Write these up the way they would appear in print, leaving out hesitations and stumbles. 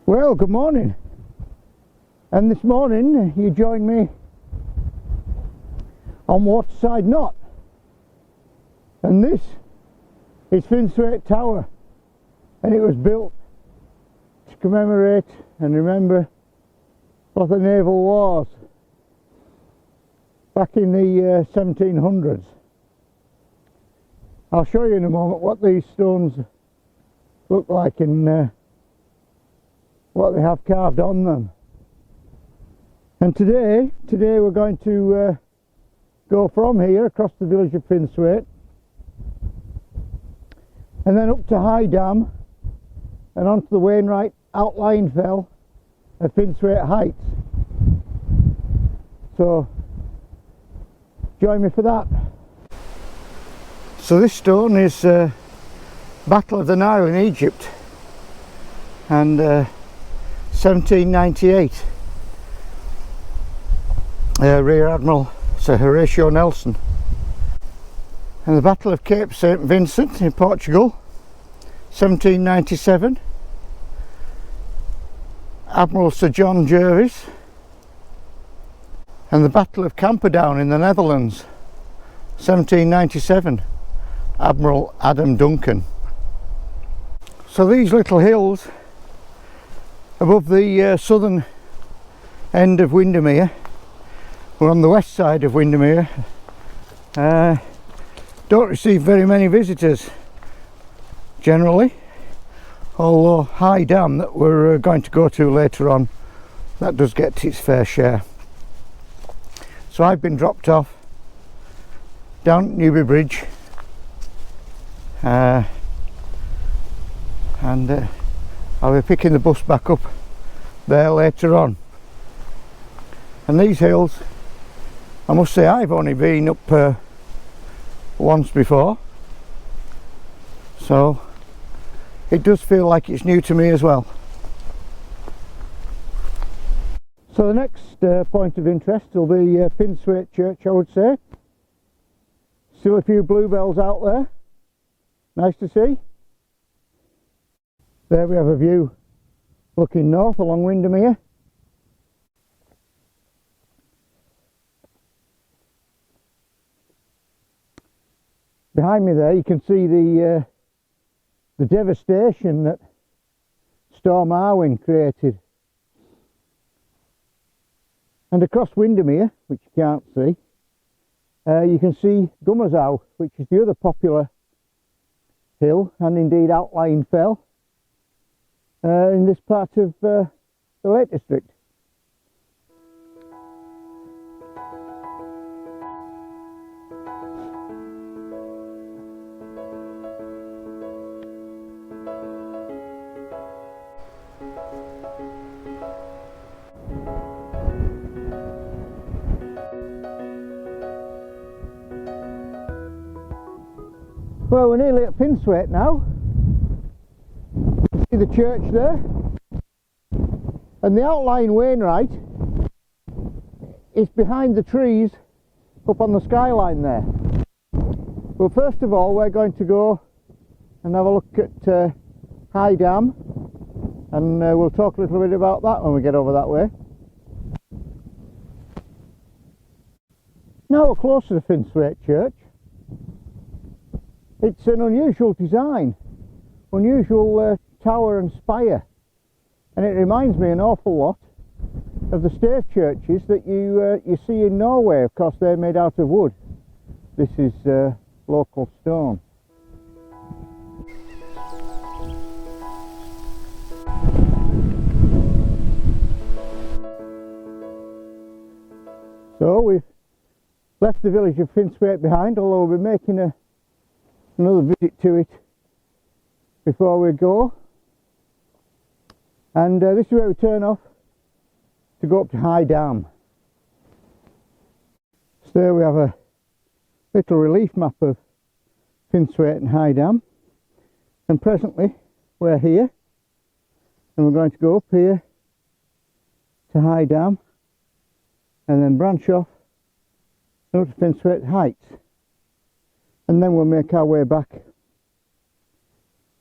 Well, good morning. And this morning you joined me on Waterside Knott, and this is Finsthwaite Tower, and it was built to commemorate and remember what the naval wars back in the 1700s. I'll show you in a moment what these stones look like and what they have carved on them. And today we're going to go from here across the village of Finsthwaite and then up to High Dam and onto the Wainwright Outlying fell at Finsthwaite Heights. So join me for that. So this stone is Battle of the Nile in Egypt, and 1798. Rear Admiral Sir Horatio Nelson. And the Battle of Cape St Vincent in Portugal, 1797. Admiral Sir John Jervis. And the Battle of Camperdown in the Netherlands, 1797. Admiral Adam Duncan. So these little hills above the southern end of Windermere, we're on the west side of Windermere, don't receive very many visitors generally, although High Dam that we're going to go to later on, that does get its fair share. So I've been dropped off down at Newby Bridge, and I'll be picking the bus back up there later on. And these hills, I must say I've only been up once before, so it does feel like it's new to me as well. So the next point of interest will be Finsthwaite Church, I would say. Still a few bluebells out there, nice to see. There we have a view looking north along Windermere. Behind me there you can see the devastation that Storm Arwen created. And across Windermere, which you can't see, you can see Gummerzow, which is the other popular hill, and indeed Outlying fell in this part of the Lake District. Well, we're nearly at Finsthwaite now. You see the church there, and the Outlying Wainwright is behind the trees up on the skyline there. Well, first of all we're going to go and have a look at High Dam, and we'll talk a little bit about that when we get over that way. Now we're close to the Finsthwaite Church. It's an unusual design, unusual tower and spire, and it reminds me an awful lot of the stave churches that you see in Norway. Of course they're made out of wood. This is local stone. So we've left the village of Finsthwaite behind, although we'll be making another visit to it before we go. And this is where we turn off to go up to High Dam. So there we have a little relief map of Finsthwaite and High Dam, and presently we're here, and we're going to go up here to High Dam and then branch off up to Finsthwaite Heights, and then we'll make our way back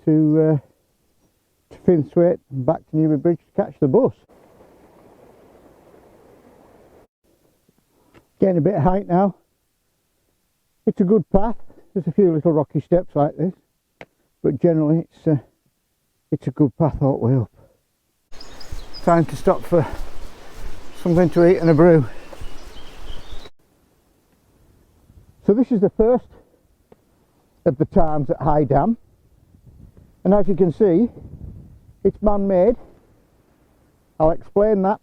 to Finsthwaite and back to Newby Bridge to catch the bus. Getting a bit of height now. It's a good path. There's a few little rocky steps like this, but generally it's a good path all the way up. Time to stop for something to eat and a brew. So this is the first of the tarns at High Dam, and as you can see, it's man-made. I'll explain that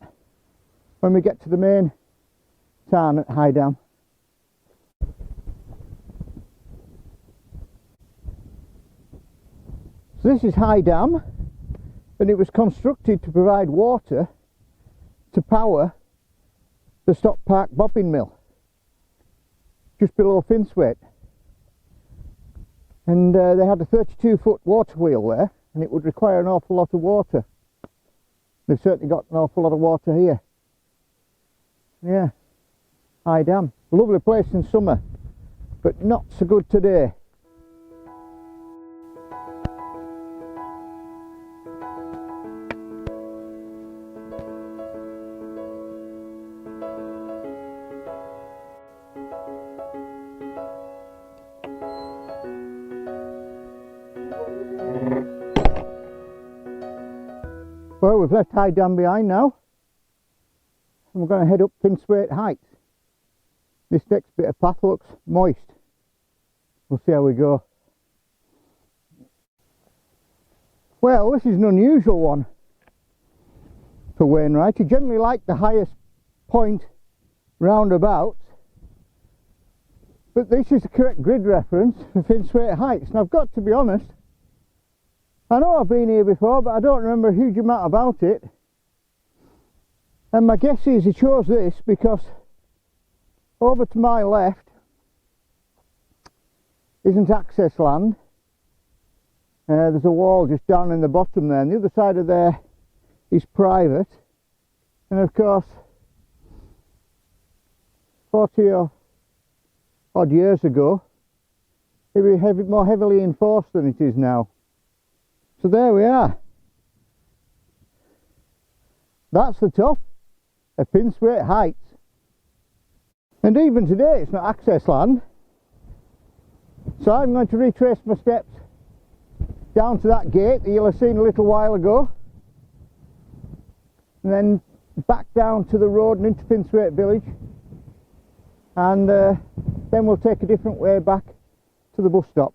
when we get to the main tarn at High Dam. So this is High Dam, and it was constructed to provide water to power the Stock Park bobbin mill just below Finsthwaite. And they had a 32-foot water wheel there, and it would require an awful lot of water. They've certainly got an awful lot of water here. Yeah, High Dam. Lovely place in summer, but not so good today. Well, we've left High Dam behind now, and we're going to head up Finsthwaite Heights. This next bit of path looks moist. We'll see how we go. Well, this is an unusual one for Wainwright. He generally liked the highest point roundabout, but this is the correct grid reference for Finsthwaite Heights. And I've got to be honest, I know I've been here before, but I don't remember a huge amount about it. And my guess is he chose this because over to my left isn't access land. There's a wall just down in the bottom there, and the other side of there is private. And of course, 40 or odd years ago, it was more heavily enforced than it is now. So there we are. That's the top of Finsthwaite Heights. And even today it's not access land. So I'm going to retrace my steps down to that gate that you'll have seen a little while ago. And then back down to the road and into Finsthwaite village. And then we'll take a different way back to the bus stop.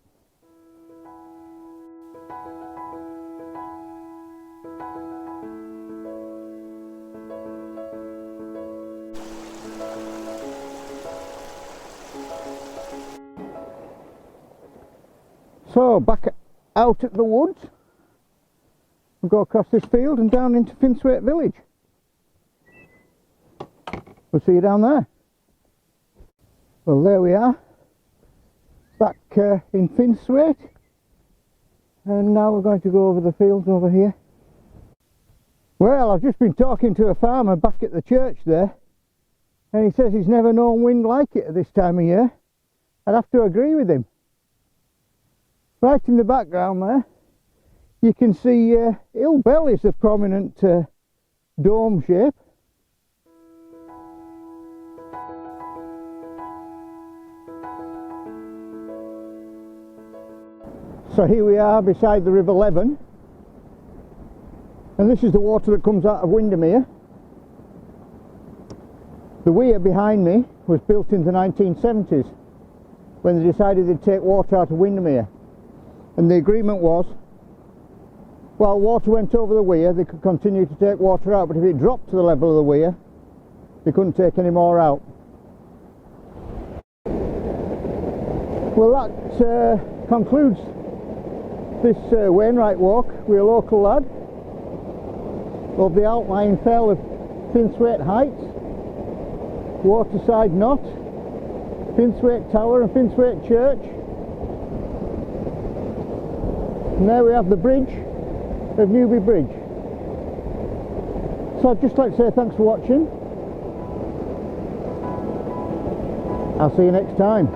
So back out at the woods, we'll go across this field and down into Finsthwaite village. We'll see you down there. Well, there we are, back in Finsthwaite, and now we're going to go over the fields over here. Well, I've just been talking to a farmer back at the church there, and he says he's never known wind like it at this time of year. I'd have to agree with him. Right in the background there, you can see Hill Bell is a prominent dome shape. So here we are beside the River Leven, and this is the water that comes out of Windermere. The weir behind me was built in the 1970s when they decided they'd take water out of Windermere. And the agreement was, while water went over the weir, they could continue to take water out, but if it dropped to the level of the weir, they couldn't take any more out. Well, that concludes this Wainwright walk with a local lad of the outlying fell of Finsthwaite Heights, Waterside Knott, Finsthwaite Tower and Finsthwaite Church. And there we have the bridge of Newby Bridge. So I'd just like to say thanks for watching. I'll see you next time.